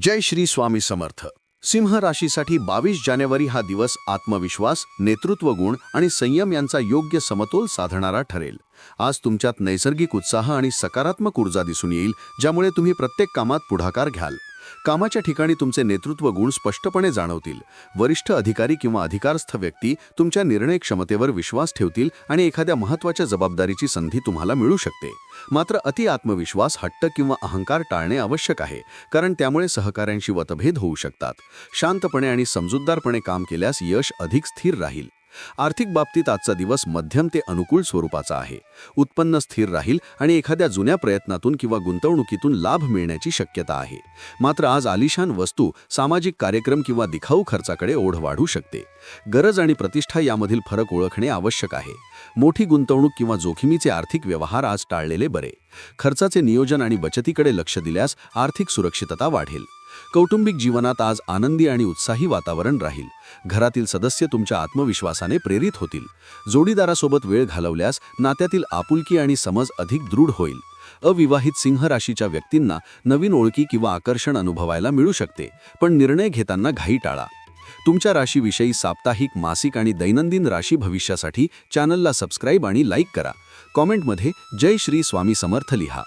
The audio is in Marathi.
जय श्री स्वामी समर्थ. सिंह राशीसाठी 22 जानेवारी हा दिवस आत्मविश्वास, नेतृत्व गुण आणि संयम यांचा योग्य समतोल साधणारा ठरेल. आज तुमच्यात नैसर्गिक उत्साह आणि सकारात्मक ऊर्जा दिसून येईल, ज्यामुळे तुम्ही प्रत्येक कामात पुढाकार घ्याल. कामाच्या ठिकाणी तुमचे नेतृत्व गुण स्पष्टपणे जाणवतील. वरिष्ठ अधिकारी किंवा अधिकारस्थ व्यक्ती तुमच्या निर्णय क्षमतेवर विश्वास ठेवतील आणि एखाद्या महत्त्वाच्या जबाबदारीची संधी तुम्हाला मिळू शकते. मात्र अति आत्मविश्वास, हट्ट किंवा अहंकार टाळणे आवश्यक आहे, कारण त्यामुळे सहकाऱ्यांशी मतभेद होऊ शकतात. शांतपणे आणि समजूतदारपणे काम केल्यास यश अधिक स्थिर राहील. आर्थिक बाबतीत आजचा दिवस मध्यम ते अनुकूल स्वरूपाचा आहे. उत्पन्न स्थिर राहील आणि एखाद्या जुन्या प्रयत्नातून किंवा गुंतवणुकीतून लाभ मिळण्याची शक्यता आहे. मात्र आज आलिशान वस्तू, सामाजिक कार्यक्रम किंवा दिखाऊ खर्चाकडे ओढ वाढू शकते. गरज आणि प्रतिष्ठा यामधील फरक ओळखणे आवश्यक आहे. मोठी गुंतवणूक किंवा जोखमीचे आर्थिक व्यवहार आज टाळलेले बरे. खर्चाचे नियोजन आणि बचतीकडे लक्ष दिल्यास आर्थिक सुरक्षितता वाढेल. कौटुंबिक जीवनात आज आनंदी आणि उत्साही वातावरण राहील. घरातील सदस्य तुमच्या आत्मविश्वासाने प्रेरित होतील. जोडीदारासोबत वेळ घालवल्यास नात्यातील आपुलकी आणि समज अधिक दृढ होईल. अविवाहित सिंह राशीच्या व्यक्तींना नवीन ओळखी किंवा आकर्षण अनुभवायला मिळू शकते, पण निर्णय घेताना घाई टाळा. तुमच्या राशीविषयी साप्ताहिक, मासिक आणि दैनंदिन राशी भविष्यासाठी चॅनलला सबस्क्राईब आणि लाईक करा. कॉमेंटमध्ये जय श्री स्वामी समर्थ लिहा.